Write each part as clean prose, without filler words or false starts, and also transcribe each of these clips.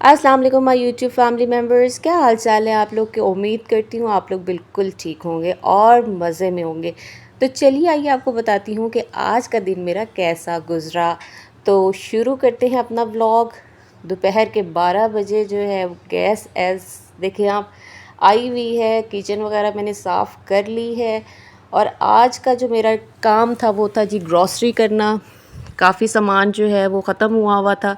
अस्सलाम वालेकुम my YouTube family members, क्या हाल चाल है आप लोग के। उम्मीद करती हूँ आप लोग बिल्कुल ठीक होंगे और मज़े में होंगे। तो चलिए आइए आपको बताती हूँ कि आज का दिन मेरा कैसा गुज़रा। तो शुरू करते हैं अपना व्लॉग। दोपहर के 12 बजे जो है गैस एज देखिए आप आई हुई है। किचन वगैरह मैंने साफ़ कर ली है और आज का जो मेरा काम था वो था जी ग्रॉसरी करना। काफ़ी सामान जो है वो ख़त्म हुआ हुआ था,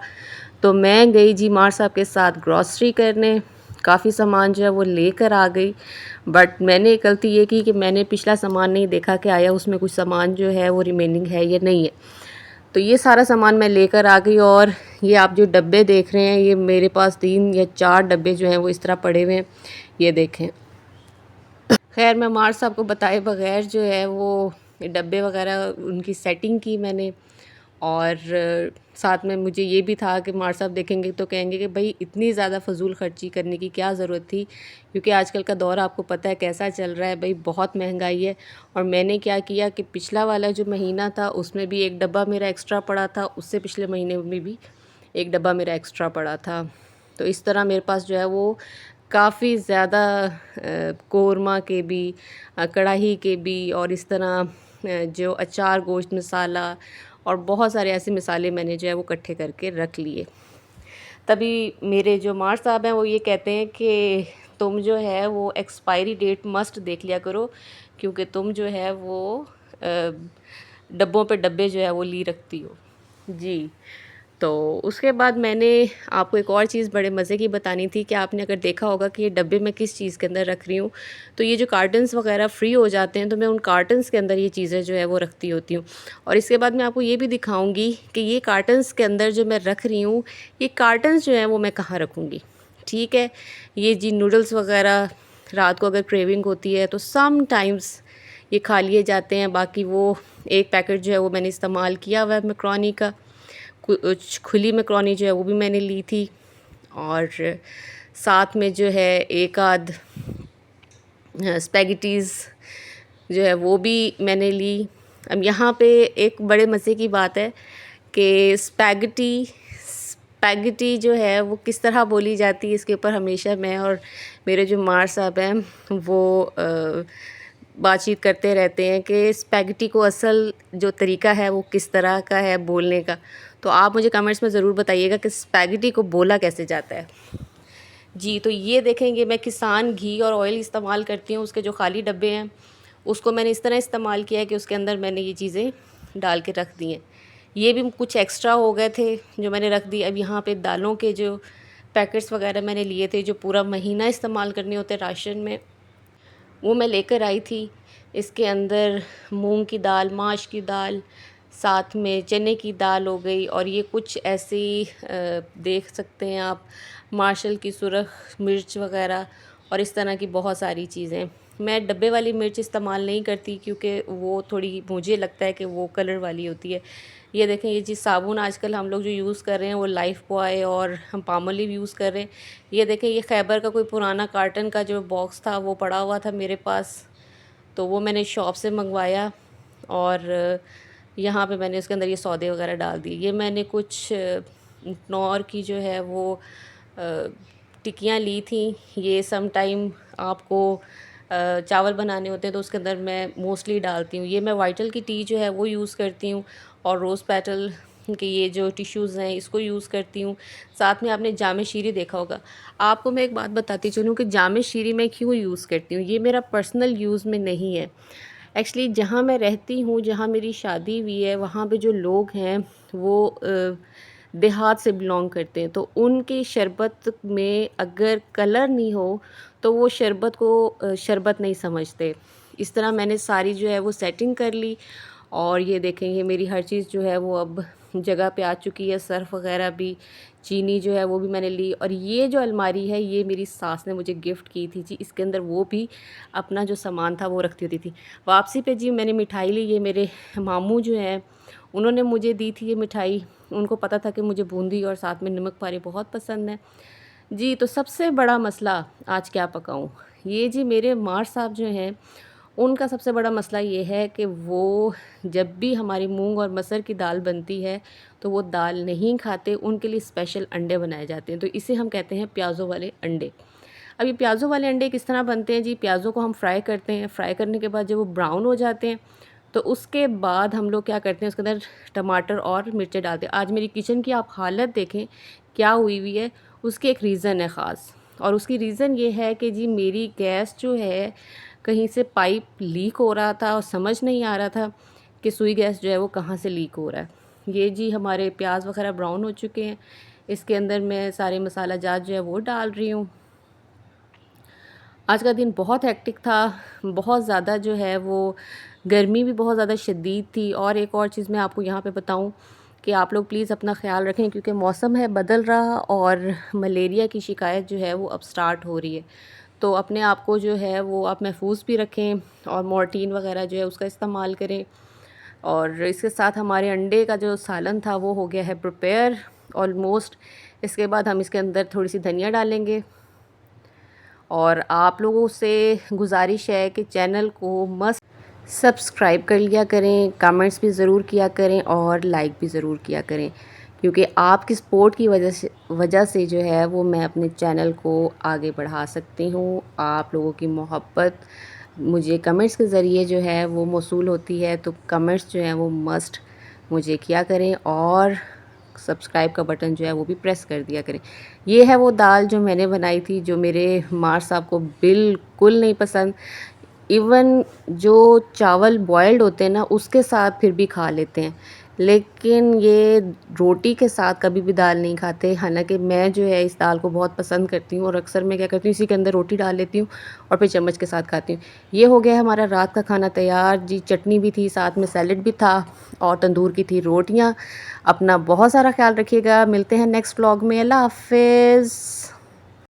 तो मैं गई जी मार साहब के साथ ग्रॉसरी करने। काफ़ी सामान जो है वो लेकर आ गई, बट मैंने गलती ये की कि मैंने पिछला सामान नहीं देखा कि आया उसमें कुछ सामान जो है वो रिमेनिंग है या नहीं है। तो ये सारा सामान मैं लेकर आ गई और ये आप जो डब्बे देख रहे हैं, ये मेरे पास 3 या 4 डब्बे जो हैं वो इस तरह पड़े हुए हैं, ये देखें। खैर मैं मार साहब को बताए बगैर जो है वो डब्बे वगैरह उनकी सेटिंग की मैंने। और साथ में मुझे ये भी था कि मार साहब देखेंगे तो कहेंगे कि भाई इतनी ज़्यादा फ़जूल ख़र्ची करने की क्या ज़रूरत थी, क्योंकि आजकल का दौर आपको पता है कैसा चल रहा है, भाई बहुत महंगाई है। और मैंने क्या किया कि पिछला वाला जो महीना था उसमें भी एक डब्बा मेरा एक्स्ट्रा पड़ा था, उससे पिछले महीने में भी एक डब्बा मेरा एक्स्ट्रा पड़ा था। तो इस तरह मेरे पास जो है वो काफ़ी ज़्यादा कोरमा के भी, कढ़ाई के भी, और इस तरह जो अचार, गोश्त मसाला और बहुत सारे ऐसे मसाले मैंने जो है वो इकट्ठे करके रख लिए। तभी मेरे जो मार साहब हैं वो ये कहते हैं कि तुम जो है वो एक्सपायरी डेट मस्ट देख लिया करो, क्योंकि तुम जो है वो डब्बों पे डब्बे जो है वो ली रखती हो जी। तो उसके बाद मैंने आपको एक और चीज़ बड़े मज़े की बतानी थी कि आपने अगर देखा होगा कि ये डब्बे मैं किस चीज़ के अंदर रख रही हूँ, तो ये जो कार्टन्स वगैरह फ्री हो जाते हैं तो मैं उन कार्टन्स के अंदर ये चीज़ें जो है वो रखती होती हूँ। और इसके बाद मैं आपको ये भी दिखाऊंगी कि ये कार्टन्स के अंदर जो मैं रख रही हूँ, ये कार्टन्स जो हैं वो मैं कहाँ रखूँगी। ठीक है, ये जी नूडल्स वगैरह रात को अगर क्रेविंग होती है तो सम टाइम्स ये खा लिए जाते हैं। बाकी वो एक पैकेट जो है वो मैंने इस्तेमाल किया हुआ है मैक्रोनी का, कुछ खुली मैक्रोनी जो है वो भी मैंने ली थी। और साथ में जो है एक आध स्पैगेटीज़ जो है वो भी मैंने ली। अब यहाँ पे एक बड़े मज़े की बात है कि स्पैगेटी स्पैगेटी जो है वो किस तरह बोली जाती है, इसके ऊपर हमेशा मैं और मेरे जो मार साहब हैं वो बातचीत करते रहते हैं कि स्पैगेटी को असल जो तरीका है वो किस तरह का है बोलने का। तो आप मुझे कमेंट्स में ज़रूर बताइएगा कि स्पैगेटी को बोला कैसे जाता है जी। तो ये देखेंगे मैं किसान घी और ऑयल इस्तेमाल करती हूँ। उसके जो खाली डब्बे हैं उसको मैंने इस तरह इस्तेमाल किया है कि उसके अंदर मैंने ये चीज़ें डाल के रख दी हैं। ये भी कुछ एक्स्ट्रा हो गए थे जो मैंने रख दी। अब यहाँ पे दालों के जो पैकेट्स वगैरह मैंने लिए थे जो पूरा महीना इस्तेमाल करने होते राशन में, वो मैं लेकर आई थी। इसके अंदर मूंग की दाल, माश की दाल, साथ में चने की दाल हो गई, और ये कुछ ऐसी देख सकते हैं आप मार्शल की सुरख मिर्च वगैरह, और इस तरह की बहुत सारी चीज़ें। मैं डब्बे वाली मिर्च इस्तेमाल नहीं करती क्योंकि वो थोड़ी, मुझे लगता है कि वो कलर वाली होती है। ये देखें, ये चीज़ साबुन आजकल हम लोग जो यूज़ कर रहे हैं वो लाइफ बॉय और हम पामोलिव यूज़ कर रहे हैं। ये देखें, ये खैबर का कोई पुराना कार्टन का जो बॉक्स था वो पड़ा हुआ था मेरे पास, तो वो मैंने शॉप से मंगवाया। और यहाँ पे मैंने उसके अंदर ये सौदे वगैरह डाल दिए। ये मैंने कुछ नौर की जो है वो टिक्कियाँ ली थी। ये सम टाइम आपको चावल बनाने होते हैं तो उसके अंदर मैं मोस्टली डालती हूँ। ये मैं वाइटल की टी जो है वो यूज़ करती हूँ, और रोज़ पेटल के ये जो टिश्यूज़ हैं इसको यूज़ करती हूँ। साथ में आपने जामे शीरी देखा होगा। आपको मैं एक बात बताती चलूँ कि जामे शीरी मैं क्यों यूज़ करती हूँ। ये मेरा पर्सनल यूज़ में नहीं है। एक्चुअली जहाँ मैं रहती हूँ, जहाँ मेरी शादी हुई है, वहाँ पे जो लोग हैं वो देहात से बिलोंग करते हैं, तो उनके शरबत में अगर कलर नहीं हो तो वो शरबत को शरबत नहीं समझते। इस तरह मैंने सारी जो है वो सेटिंग कर ली। और ये देखें, ये मेरी हर चीज़ जो है वो अब जगह पे आ चुकी है। सर्फ़ वगैरह भी, चीनी जो है वो भी मैंने ली। और ये जो अलमारी है ये मेरी सास ने मुझे गिफ्ट की थी जी। इसके अंदर वो भी अपना जो सामान था वो रखती होती थी। वापसी पे जी मैंने मिठाई ली। ये मेरे मामू जो हैं उन्होंने मुझे दी थी ये मिठाई। उनको पता था कि मुझे बूंदी और साथ में नमक पारे बहुत पसंद है जी। तो सबसे बड़ा मसला आज क्या पकाऊं, ये जी मेरे मार साहब जो हैं उनका सबसे बड़ा मसला ये है कि वो जब भी हमारी मूंग और मसर की दाल बनती है तो वो दाल नहीं खाते, उनके लिए स्पेशल अंडे बनाए जाते हैं, तो इसे हम कहते हैं प्याज़ों वाले अंडे। अब ये प्याज़ों वाले अंडे किस तरह बनते हैं जी, प्याज़ों को हम फ्राई करते हैं, फ्राई करने के बाद जब वो ब्राउन हो जाते हैं तो उसके बाद हम लोग क्या करते हैं, उसके अंदर टमाटर और मिर्चें डालते हैं। आज मेरी किचन की आप हालत देखें क्या हुई है, उसकी एक रीज़न है ख़ास, और उसकी रीज़न ये है कि जी मेरी गैस जो है कहीं से पाइप लीक हो रहा था और समझ नहीं आ रहा था कि सुई गैस जो है वो कहाँ से लीक हो रहा है। ये जी हमारे प्याज वगैरह ब्राउन हो चुके हैं, इसके अंदर मैं सारे मसाला जात जो है वो डाल रही हूँ। आज का दिन बहुत हेक्टिक था, बहुत ज़्यादा जो है वो गर्मी भी बहुत ज़्यादा शदीद थी। और एक और चीज़ मैं आपको यहाँ पे बताऊँ कि आप लोग प्लीज़ अपना ख़्याल रखें, क्योंकि मौसम है बदल रहा और मलेरिया की शिकायत जो है वो अब स्टार्ट हो रही है। तो अपने आप को जो है वो आप महफूज भी रखें और मोर्टीन वगैरह जो है उसका इस्तेमाल करें। और इसके साथ हमारे अंडे का जो सालन था वो हो गया है प्रिपेयर ऑलमोस्ट। इसके बाद हम इसके अंदर थोड़ी सी धनिया डालेंगे। और आप लोगों से गुजारिश है कि चैनल को मस्ट सब्सक्राइब कर लिया करें, कमेंट्स भी ज़रूर किया करें और लाइक भी ज़रूर किया करें, क्योंकि आपकी सपोर्ट की वजह से जो है वो मैं अपने चैनल को आगे बढ़ा सकती हूँ। आप लोगों की मोहब्बत मुझे कमेंट्स के ज़रिए जो है वो मौसूल होती है, तो कमेंट्स जो हैं वो मस्ट मुझे किया करें और सब्सक्राइब का बटन जो है वो भी प्रेस कर दिया करें। ये है वो दाल जो मैंने बनाई थी, जो मेरे मार साहब को बिल्कुल नहीं पसंद। इवन जो चावल बॉयल्ड होते हैं ना उसके साथ फिर भी खा लेते हैं, लेकिन ये रोटी के साथ कभी भी दाल नहीं खाते। हालांकि मैं जो है इस दाल को बहुत पसंद करती हूँ और अक्सर मैं क्या करती हूँ इसी के अंदर रोटी डाल लेती हूँ और फिर चम्मच के साथ खाती हूँ। ये हो गया हमारा रात का खाना तैयार जी। चटनी भी थी, साथ में सैलेड भी था और तंदूर की थी रोटियाँ। अपना बहुत सारा ख्याल रखिएगा, मिलते हैं नेक्स्ट व्लॉग में। अल्लाह हाफिज़।